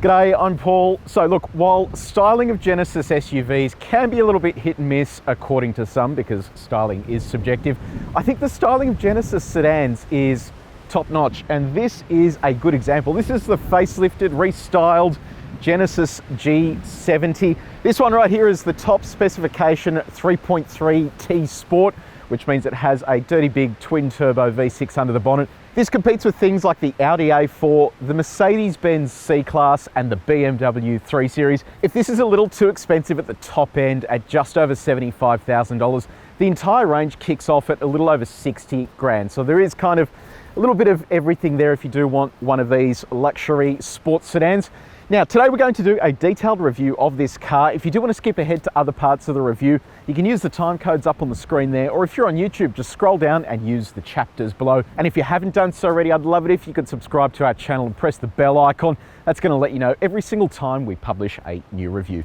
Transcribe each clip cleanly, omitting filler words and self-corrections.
G'day, I'm Paul. So look, while styling of Genesis SUVs can be a little bit hit and miss according to some, because styling is subjective, I think the styling of Genesis sedans is top notch, and this is a good example. This is the facelifted, restyled Genesis G70. This one right here is the top specification 3.3 T Sport, which means it has a dirty big twin turbo V6 under the bonnet. This competes with things like the Audi A4, the Mercedes-Benz C-Class and the BMW 3 Series. If this is a little too expensive at the top end at just over $75,000, the entire range kicks off at a little over 60 grand. So there is kind of a little bit of everything there if you do want one of these luxury sports sedans. Now, today we're going to do a detailed review of this car. If you do want to skip ahead to other parts of the review, you can use the time codes up on the screen there, or if you're on YouTube, just scroll down and use the chapters below. And if you haven't done so already, I'd love it if you could subscribe to our channel and press the bell icon. That's going to let you know every single time we publish a new review.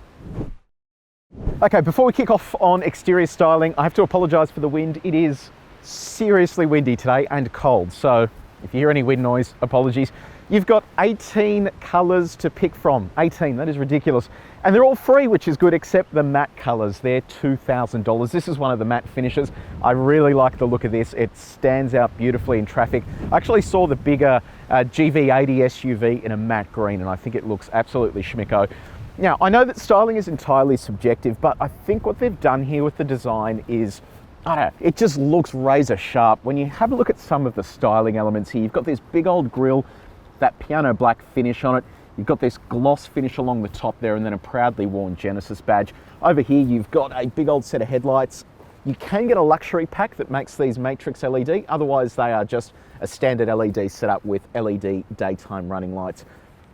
Okay, before we kick off on exterior styling, I have to apologize for the wind. It is seriously windy today and cold, so if you hear any wind noise, apologies. You've got 18 colors to pick from. 18, that is ridiculous. And they're all free, which is good, except the matte colors. They're $2,000. This is one of the matte finishes. I really like the look of this. It stands out beautifully in traffic. I actually saw the bigger GV80 SUV in a matte green, and I think it looks absolutely schmicko. Now, I know that styling is entirely subjective, but I think what they've done here with the design is, I don't know, it just looks razor sharp. When you have a look at some of the styling elements here, you've got this big old grille, that piano black finish on it. You've got this gloss finish along the top there, and then a proudly worn Genesis badge. Over here, you've got a big old set of headlights. You can get a luxury pack that makes these matrix LED. Otherwise, they are just a standard LED setup with LED daytime running lights.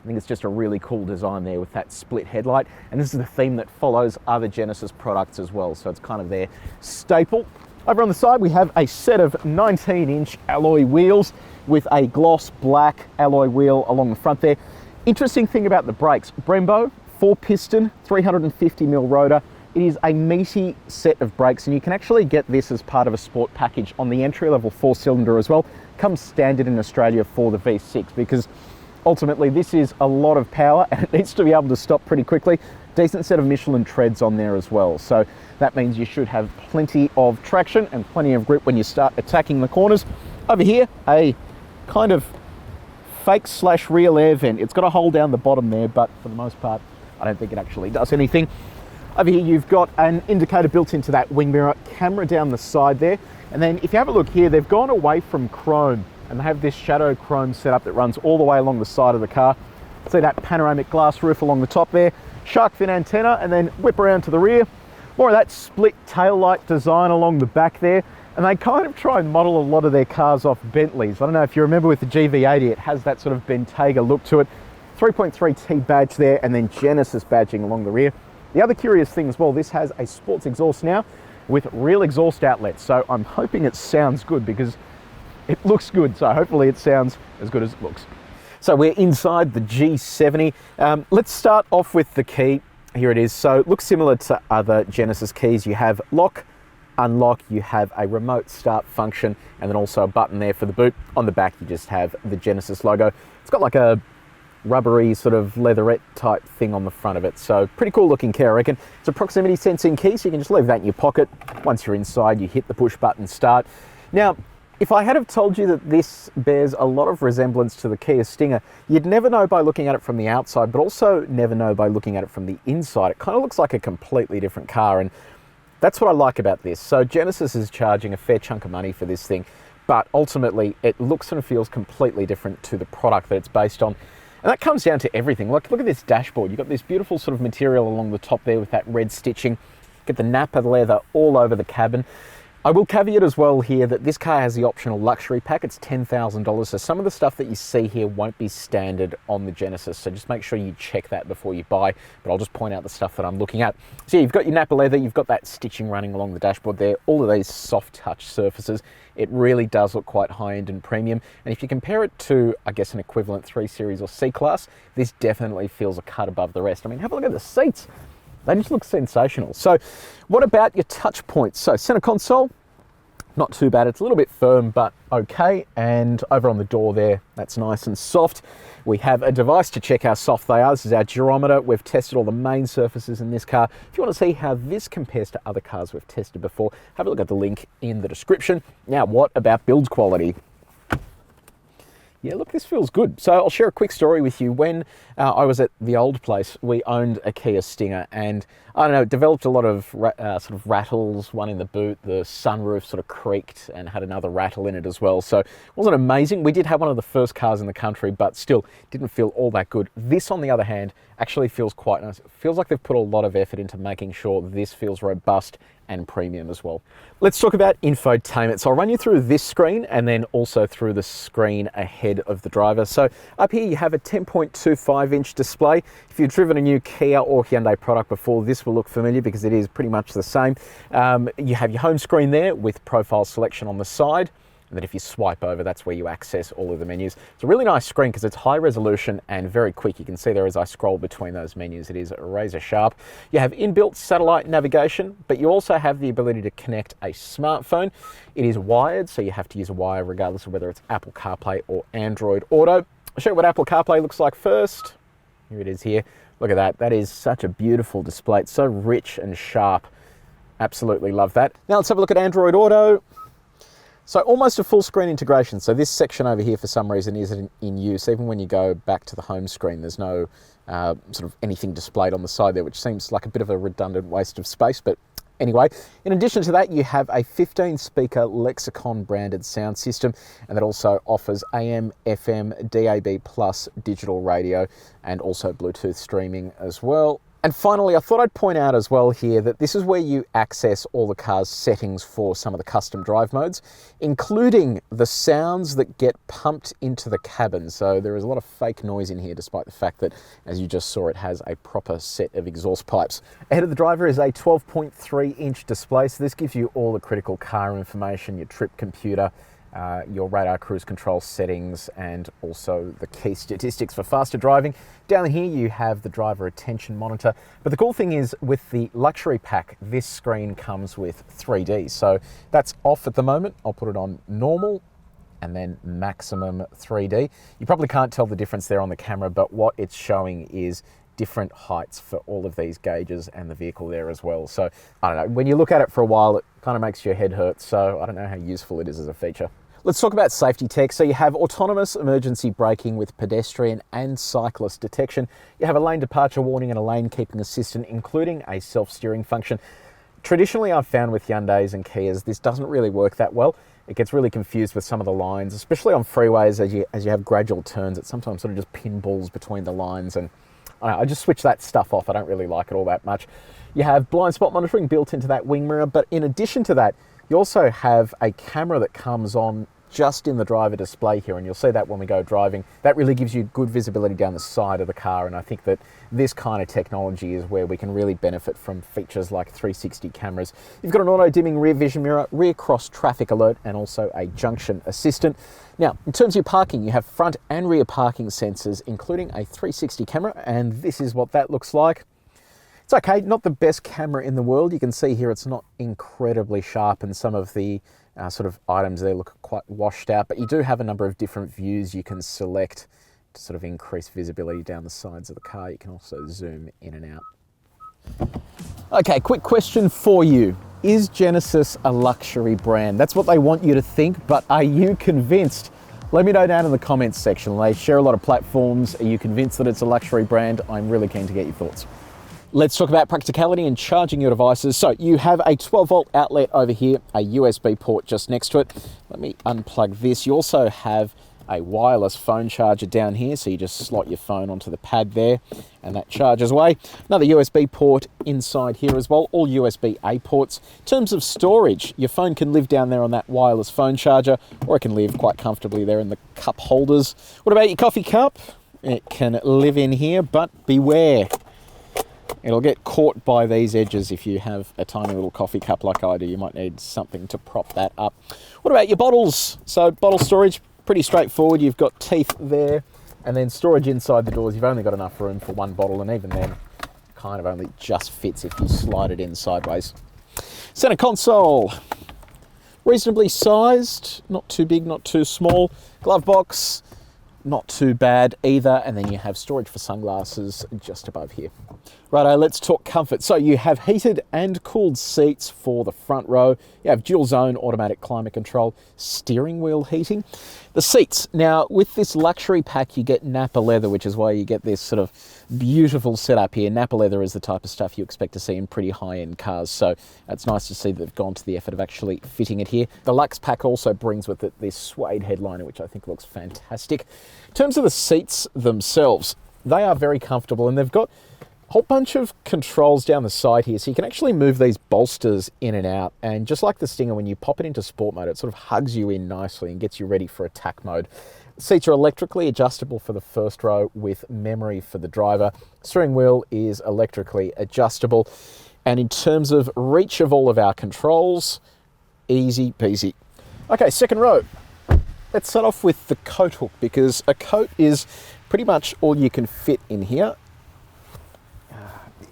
I think it's just a really cool design there with that split headlight. And this is the theme that follows other Genesis products as well. So it's kind of their staple. Over on the side, we have a set of 19-inch alloy wheels with a gloss black alloy wheel along the front there. Interesting thing about the brakes, Brembo, 4-piston, 350mm rotor. It is a meaty set of brakes, and you can actually get this as part of a sport package on the entry-level 4-cylinder as well. Comes standard in Australia for the V6, because ultimately this is a lot of power and it needs to be able to stop pretty quickly. Decent set of Michelin treads on there as well. So that means you should have plenty of traction and plenty of grip when you start attacking the corners. Over here, a kind of fake / real air vent. It's got a hole down the bottom there, but for the most part, I don't think it actually does anything. Over here, you've got an indicator built into that wing mirror, camera down the side there. And then if you have a look here, they've gone away from chrome and they have this shadow chrome setup that runs all the way along the side of the car. See that panoramic glass roof along the top there, shark fin antenna, and then whip around to the rear. More of that split tail light design along the back there. And they kind of try and model a lot of their cars off Bentleys. I don't know if you remember with the GV80, it has that sort of Bentayga look to it. 3.3 T badge there, and then Genesis badging along the rear. The other curious thing as well, this has a sports exhaust now with real exhaust outlets. So I'm hoping it sounds good, because it looks good. So hopefully it sounds as good as it looks. So we're inside the G70. Let's start off with the key. Here it is. So it looks similar to other Genesis keys. You have lock, unlock, you have a remote start function, and then also a button there for the boot. On the back, you just have the Genesis logo. It's got like a rubbery sort of leatherette type thing on the front of it. So pretty cool looking key, I reckon. It's a proximity sensing key, so you can just leave that in your pocket. Once you're inside, you hit the push button start. Now, if I had have told you that this bears a lot of resemblance to the Kia Stinger, you'd never know by looking at it from the outside, but also never know by looking at it from the inside. It kind of looks like a completely different car, and that's what I like about this. So Genesis is charging a fair chunk of money for this thing, but ultimately it looks and feels completely different to the product that it's based on. And that comes down to everything. Look at this dashboard. You've got this beautiful sort of material along the top there with that red stitching. Get the Napa leather all over the cabin. I will caveat as well here that this car has the optional luxury pack. It's $10,000, so some of the stuff that you see here won't be standard on the Genesis, so just make sure you check that before you buy, but I'll just point out the stuff that I'm looking at. So yeah, you've got your Napa leather, you've got that stitching running along the dashboard there, all of these soft touch surfaces. It really does look quite high-end and premium, and if you compare it to, I guess, an equivalent 3 Series or C-Class, this definitely feels a cut above the rest. I mean, have a look at the seats. They just look sensational. So what about your touch points? So center console, Not too bad. It's a little bit firm, but okay. And over on the door there, that's nice and soft. We have a device to check how soft they are. This is our gyrometer. We've tested all the main surfaces in this car. If you want to see how this compares to other cars we've tested before, have a look at the link in the description. Now, what about build quality? Yeah, look, this feels good. So I'll share a quick story with you. When I was at the old place, we owned a Kia Stinger, and I don't know, it developed a lot of sort of rattles, one in the boot, the sunroof sort of creaked and had another rattle in it as well. So it wasn't amazing. We did have one of the first cars in the country, but still didn't feel all that good. This, on the other hand, actually feels quite nice. It feels like they've put a lot of effort into making sure this feels robust and premium as well. Let's talk about infotainment. So I'll run you through this screen and then also through the screen ahead of the driver. So up here you have a 10.25-inch display. If you've driven a new Kia or Hyundai product before, this will look familiar because it is pretty much the same. You have your home screen there with profile selection on the side. And then if you swipe over, that's where you access all of the menus. It's a really nice screen because it's high resolution and very quick. You can see there as I scroll between those menus, it is razor sharp. You have inbuilt satellite navigation, but you also have the ability to connect a smartphone. It is wired, so you have to use a wire regardless of whether it's Apple CarPlay or Android Auto. I'll show you what Apple CarPlay looks like first. Here it is here. Look at that. That is such a beautiful display. It's so rich and sharp. Absolutely love that. Now let's have a look at Android Auto. So almost a full screen integration. So this section over here for some reason isn't in use. Even when you go back to the home screen, there's no sort of anything displayed on the side there, which seems like a bit of a redundant waste of space. But anyway, in addition to that, you have a 15-speaker Lexicon branded sound system, and that also offers AM, FM, DAB+, digital radio, and also Bluetooth streaming as well. And finally, I thought I'd point out as well here that this is where you access all the car's settings for some of the custom drive modes, including the sounds that get pumped into the cabin. So there is a lot of fake noise in here, despite the fact that, as you just saw, it has a proper set of exhaust pipes. Ahead of the driver is a 12.3-inch display. So this gives you all the critical car information, your trip computer, your radar cruise control settings, and also the key statistics for faster driving. Down here you have the driver attention monitor, but the cool thing is with the luxury pack, this screen comes with 3D. So that's off at the moment. I'll put it on normal and then maximum 3D. You probably can't tell the difference there on the camera, but what it's showing is different heights for all of these gauges and the vehicle there as well. So I don't know, when you look at it for a while, it kind of makes your head hurt. So I don't know how useful it is as a feature. Let's talk about safety tech. So you have autonomous emergency braking with pedestrian and cyclist detection. You have a lane departure warning and a lane keeping assistant, including a self-steering function. Traditionally, I've found with Hyundais and Kias, this doesn't really work that well. It gets really confused with some of the lines, especially on freeways as you have gradual turns. It sometimes sort of just pinballs between the lines, and I just switch that stuff off. I don't really like it all that much. You have blind spot monitoring built into that wing mirror, but in addition to that, you also have a camera that comes on just in the driver display here, and you'll see that when we go driving. That really gives you good visibility down the side of the car, and I think that this kind of technology is where we can really benefit from features like 360 cameras. You've got an auto-dimming rear vision mirror, rear cross traffic alert, and also a junction assistant. Now, in terms of your parking, you have front and rear parking sensors, including a 360 camera, and this is what that looks like. It's okay, not the best camera in the world. You can see here it's not incredibly sharp, and some of the sort of items there look quite washed out, but you do have a number of different views you can select to sort of increase visibility down the sides of the car. You can also zoom in and out. Okay, quick question for you. Is Genesis a luxury brand? That's what they want you to think, but are you convinced? Let me know down in the comments section. They share a lot of platforms. Are you convinced that it's a luxury brand? I'm really keen to get your thoughts. Let's talk about practicality and charging your devices. So you have a 12-volt outlet over here, a USB port just next to it. Let me unplug this. You also have a wireless phone charger down here, so you just slot your phone onto the pad there and that charges away. Another USB port inside here as well, all USB-A ports. In terms of storage, your phone can live down there on that wireless phone charger, or it can live quite comfortably there in the cup holders. What about your coffee cup? It can live in here, but beware. It'll get caught by these edges if you have a tiny little coffee cup like I do. You might need something to prop that up. What about your bottles? So bottle storage, pretty straightforward. You've got teeth there, and then storage inside the doors. You've only got enough room for one bottle, and even then, kind of only just fits if you slide it in sideways. Center console. reasonably sized, not too big, not too small. Glove box, not too bad either. And then you have storage for sunglasses just above here. Righto, let's talk comfort. So you have heated and cooled seats for the front row. You have dual zone automatic climate control, steering wheel heating. The seats, now with this luxury pack you get Napa leather, which is why you get this sort of beautiful setup here. Napa leather is the type of stuff you expect to see in pretty high-end cars, so it's nice to see that they've gone to the effort of actually fitting it here. The Luxe pack also brings with it this suede headliner, which I think looks fantastic. In terms of the seats themselves, they are very comfortable, and they've got a whole bunch of controls down the side here, so you can actually move these bolsters in and out, and just like the Stinger, when you pop it into sport mode, it sort of hugs you in nicely and gets you ready for attack mode. Seats are electrically adjustable for the first row with memory for the driver. Steering wheel is electrically adjustable, and in terms of reach of all of our controls, easy peasy. Okay, second row. Let's start off with the coat hook, because a coat is pretty much all you can fit in here.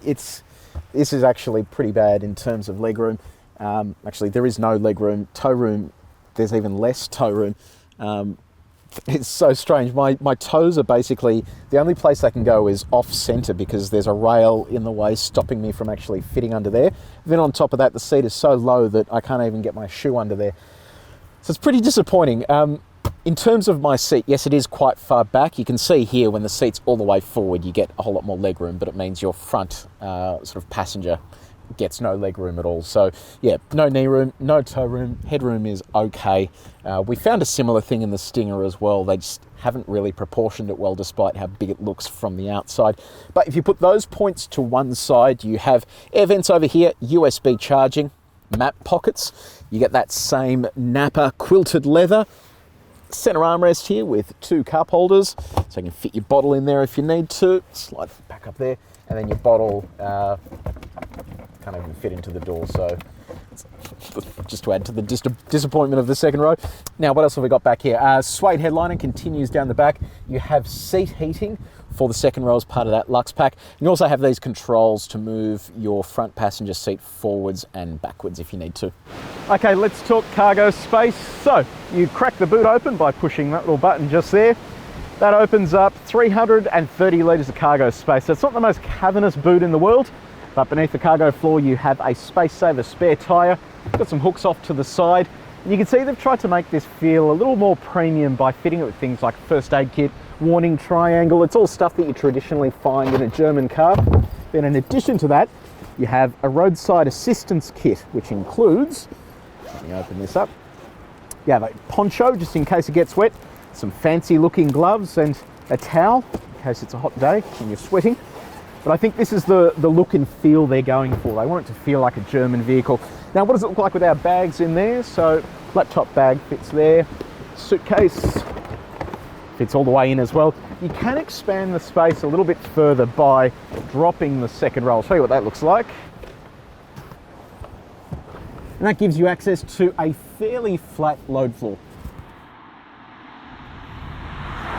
This is actually pretty bad in terms of legroom. Actually, there is no legroom. Toe room, there's even less toe room. It's so strange. My toes are basically, the only place they can go is off center because there's a rail in the way stopping me from actually fitting under there. Then on top of that, the seat is so low that I can't even get my shoe under there. So it's pretty disappointing. In terms of my seat, yes, it is quite far back. You can see here when the seat's all the way forward, you get a whole lot more legroom, but it means your front sort of passenger gets no legroom at all. So yeah, no knee room, no toe room, headroom is okay. We found a similar thing in the Stinger as well. They just haven't really proportioned it well despite how big it looks from the outside. But if you put those points to one side, you have air vents over here, USB charging, map pockets. You get that same Napa quilted leather. Center armrest here with two cup holders, so you can fit your bottle in there if you need to. Slide back up there, and then your bottle can't even fit into the door, so just to add to the disappointment of the second row. Now, what else have we got back here? Suede headliner continues down the back. You have seat heating for the second row as part of that Luxe pack. You also have these controls to move your front passenger seat forwards and backwards if you need to. Okay, let's talk cargo space. So you crack the boot open by pushing that little button just there. That opens up 330 litres of cargo space. So it's not the most cavernous boot in the world, but beneath the cargo floor you have a space saver spare tyre. Got some hooks off to the side. And you can see they've tried to make this feel a little more premium by fitting it with things like first aid kit, warning triangle. It's all stuff that you traditionally find in a German car. Then in addition to that, you have a roadside assistance kit, which includes, let me open this up, you have a poncho just in case it gets wet, some fancy looking gloves and a towel in case it's a hot day and you're sweating. But I think this is the look and feel they're going for. They want it to feel like a German vehicle. Now, what does it look like with our bags in there? So laptop bag fits there, suitcase fits all the way in as well. You can expand the space a little bit further by dropping the second row. I'll show you what that looks like. And that gives you access to a fairly flat load floor.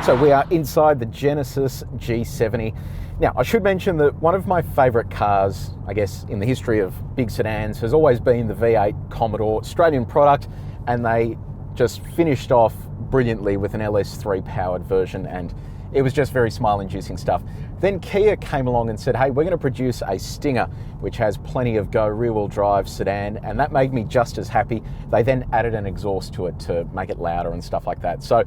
So we are inside the Genesis G70. Now, I should mention that one of my favourite cars, I guess, in the history of big sedans has always been the V8 Commodore, Australian product, and they just finished off brilliantly with an LS3 powered version, and it was just very smile-inducing stuff. Then Kia came along and said, hey, we're going to produce a Stinger, which has plenty of go rear-wheel drive sedan, and that made me just as happy. They then added an exhaust to it to make it louder and stuff like that. So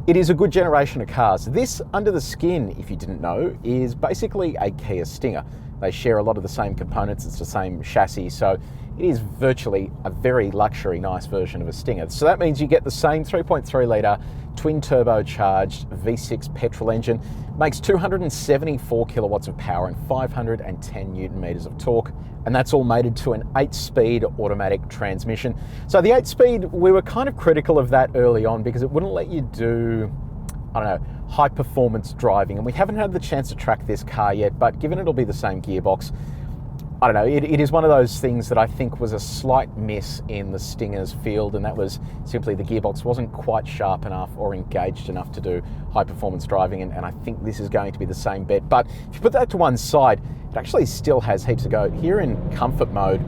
it is a good generation of cars. This, under the skin, if you didn't know, is basically a Kia Stinger. They share a lot of the same components, it's the same chassis, so it is virtually a very luxury, nice version of a Stinger. So that means you get the same 3.3 litre twin turbocharged V6 petrol engine, makes 274 kilowatts of power and 510 Newton meters of torque. And that's all mated to an 8-speed automatic transmission. So the 8-speed, we were kind of critical of that early on because it wouldn't let you do, I don't know, high performance driving. And we haven't had the chance to track this car yet, but given it'll be the same gearbox, I don't know, it is one of those things that I think was a slight miss in the Stinger's field, and that was simply the gearbox wasn't quite sharp enough or engaged enough to do high performance driving, and I think this is going to be the same bet. But if you put that to one side, it actually still has heaps to go. Here in comfort mode,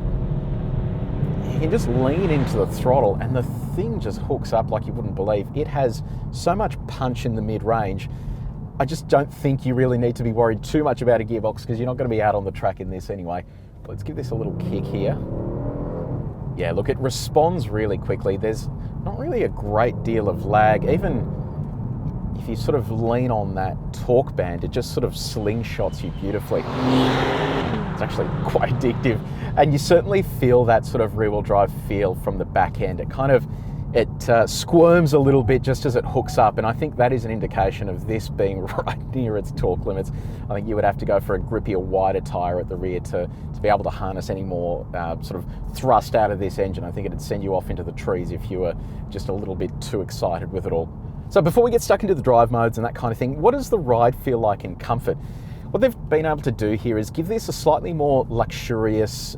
you can just lean into the throttle and the thing just hooks up like you wouldn't believe. It has so much punch in the mid-range. I just don't think you really need to be worried too much about a gearbox because you're not going to be out on the track in this anyway. But let's give this a little kick here. Yeah, look, it responds really quickly. There's not really a great deal of lag. Even if you sort of lean on that torque band, it just sort of slingshots you beautifully. It's actually quite addictive. And you certainly feel that sort of rear-wheel drive feel from the back end. It squirms a little bit just as it hooks up, and I think that is an indication of this being right near its torque limits. I think you would have to go for a grippier, wider tyre at the rear to be able to harness any more sort of thrust out of this engine. I think it'd send you off into the trees if you were just a little bit too excited with it all. So before we get stuck into the drive modes and that kind of thing, what does the ride feel like in comfort? What they've been able to do here is give this a slightly more luxurious,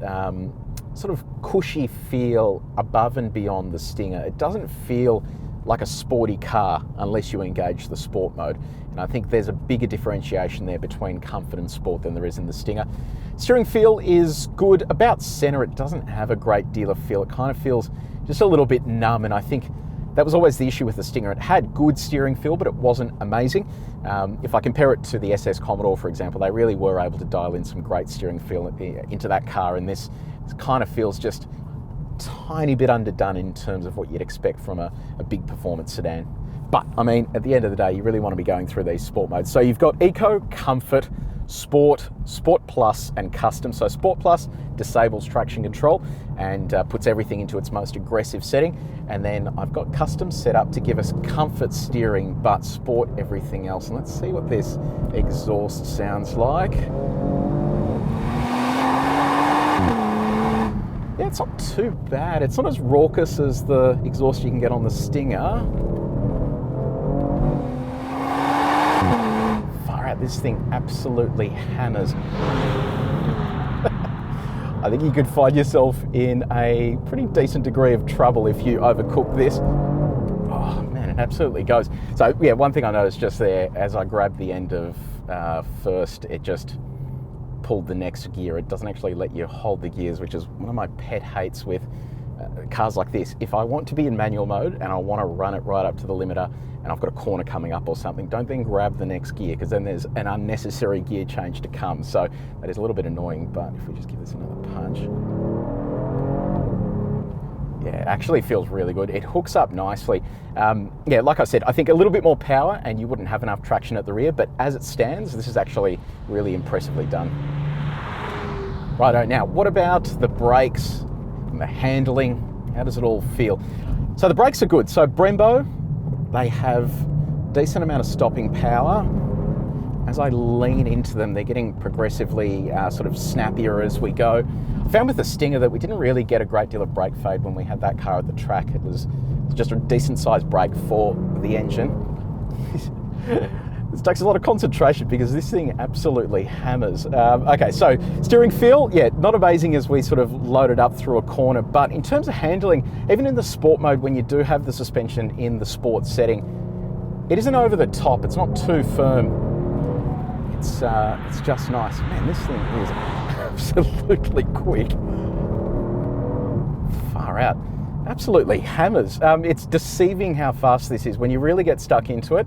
sort of cushy feel above and beyond the Stinger. It doesn't feel like a sporty car unless you engage the sport mode. And I think there's a bigger differentiation there between comfort and sport than there is in the Stinger. Steering feel is good, about center. It doesn't have a great deal of feel. It kind of feels just a little bit numb, and I think that was always the issue with the Stinger. It had good steering feel, but it wasn't amazing. If I compare it to the SS Commodore, for example, they really were able to dial in some great steering feel into that car, and this kind of feels just a tiny bit underdone in terms of what you'd expect from a big performance sedan. But, I mean, at the end of the day, you really want to be going through these sport modes. So you've got Eco, Comfort, Sport, Sport Plus, and Custom. So Sport Plus disables traction control and puts everything into its most aggressive setting. And then I've got Custom set up to give us comfort steering, but Sport everything else. And let's see what this exhaust sounds like. Yeah, it's not too bad. It's not as raucous as the exhaust you can get on the Stinger. This thing absolutely hammers. I think you could find yourself in a pretty decent degree of trouble if you overcook this. Oh man, it absolutely goes. So yeah, one thing I noticed just there, as I grabbed the end of first, it just pulled the next gear. It doesn't actually let you hold the gears, which is one of my pet hates with cars like this. If I want to be in manual mode and I want to run it right up to the limiter and I've got a corner coming up or something, don't then grab the next gear, because then there's an unnecessary gear change to come. So that is a little bit annoying, but if we just give this another punch. Yeah, it actually feels really good. It hooks up nicely. Yeah, like I said, I think a little bit more power and you wouldn't have enough traction at the rear, but as it stands, this is actually really impressively done. Righto, now what about the brakes and the handling? How does it all feel? So the brakes are good. So Brembo, they have decent amount of stopping power. As I lean into them, they're getting progressively sort of snappier as we go. I found with the Stinger that we didn't really get a great deal of brake fade when we had that car at the track. It was just a decent sized brake for the engine. This takes a lot of concentration because this thing absolutely hammers. Okay, so steering feel, yeah, not amazing as we sort of load it up through a corner, but in terms of handling, even in the sport mode, when you do have the suspension in the sport setting, it isn't over the top, it's not too firm. It's just nice. Man, this thing is absolutely quick. Far out. Absolutely hammers. It's deceiving how fast this is. When you really get stuck into it,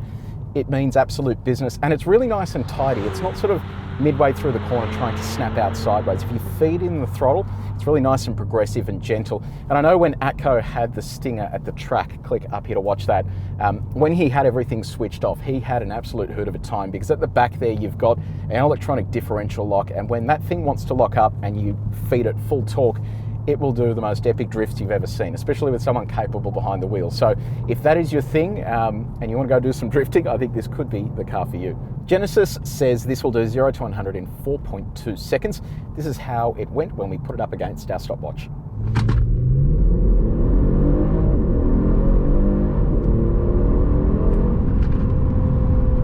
it means absolute business, and it's really nice and tidy. It's not sort of midway through the corner trying to snap out sideways. If you feed in the throttle, it's really nice and progressive and gentle. And I know when Atco had the Stinger at the track, click up here to watch that, when he had everything switched off, he had an absolute hoot of a time, because at the back there you've got an electronic differential lock, and when that thing wants to lock up and you feed it full torque, it will do the most epic drifts you've ever seen, especially with someone capable behind the wheel. So if that is your thing and you want to go do some drifting, I think this could be the car for you. Genesis says this will do 0 to 100 in 4.2 seconds. This is how it went when we put it up against our stopwatch.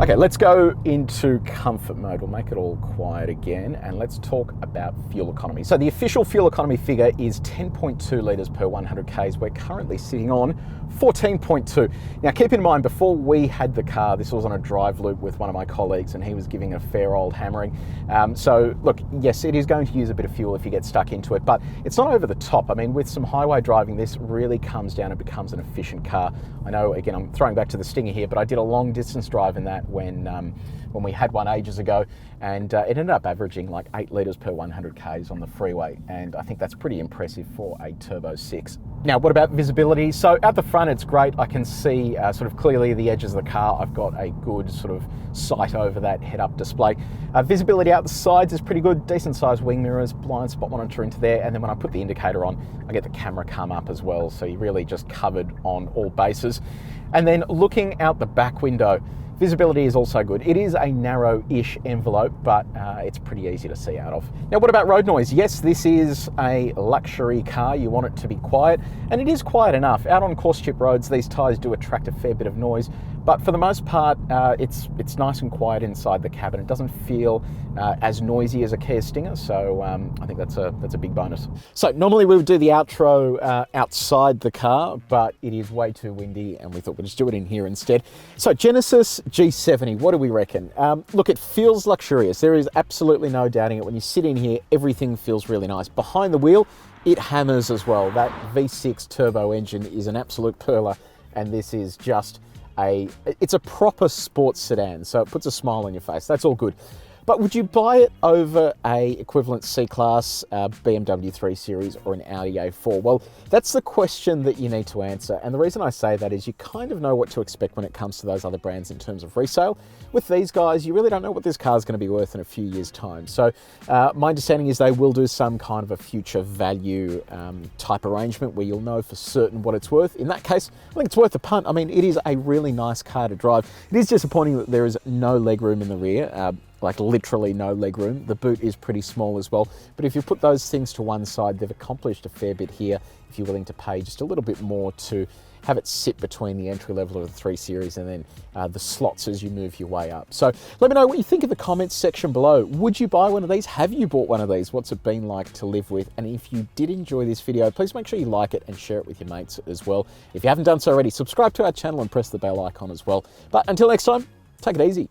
Okay, let's go into comfort mode. We'll make it all quiet again, and let's talk about fuel economy. So the official fuel economy figure is 10.2 litres per 100 Ks. We're currently sitting on 14.2. Now keep in mind, before we had the car, this was on a drive loop with one of my colleagues, and he was giving a fair old hammering. So look, yes, it is going to use a bit of fuel if you get stuck into it, but it's not over the top. I mean, with some highway driving, this really comes down and becomes an efficient car. I know, again, I'm throwing back to the Stinger here, but I did a long distance drive in that when we had one ages ago, and it ended up averaging like 8 litres per 100 Ks on the freeway, and I think that's pretty impressive for a Turbo 6. Now, what about visibility? So at the front, it's great. I can see sort of clearly the edges of the car. I've got a good sort of sight over that head-up display. Visibility out the sides is pretty good, decent sized wing mirrors, blind spot monitor into there, and then when I put the indicator on, I get the camera come up as well, so you're really just covered on all bases. And then looking out the back window, visibility is also good. It is a narrow-ish envelope, but it's pretty easy to see out of. Now, what about road noise? Yes, this is a luxury car. You want it to be quiet, and it is quiet enough. Out on coarse chip roads, these tyres do attract a fair bit of noise, but for the most part, it's nice and quiet inside the cabin. It doesn't feel as noisy as a Kia Stinger, so I think that's a big bonus. So normally we would do the outro outside the car, but it is way too windy, and we thought we'd just do it in here instead. So Genesis G70, what do we reckon? Look, it feels luxurious. There is absolutely no doubting it. When you sit in here, everything feels really nice. Behind the wheel, it hammers as well. That V6 turbo engine is an absolute perler, and this is just it's a proper sports sedan, so it puts a smile on your face. That's all good. But would you buy it over a equivalent C-Class BMW 3 Series or an Audi A4? Well, that's the question that you need to answer. And the reason I say that is you kind of know what to expect when it comes to those other brands in terms of resale. With these guys, you really don't know what this car is going to be worth in a few years' time. So my understanding is they will do some kind of a future value type arrangement where you'll know for certain what it's worth. In that case, I think it's worth a punt. I mean, it is a really nice car to drive. It is disappointing that there is no legroom in the rear. Like literally no legroom. The boot is pretty small as well. But if you put those things to one side, they've accomplished a fair bit here if you're willing to pay just a little bit more to have it sit between the entry level of the 3 Series and then the slots as you move your way up. So let me know what you think in the comments section below. Would you buy one of these? Have you bought one of these? What's it been like to live with? And if you did enjoy this video, please make sure you like it and share it with your mates as well. If you haven't done so already, subscribe to our channel and press the bell icon as well. But until next time, take it easy.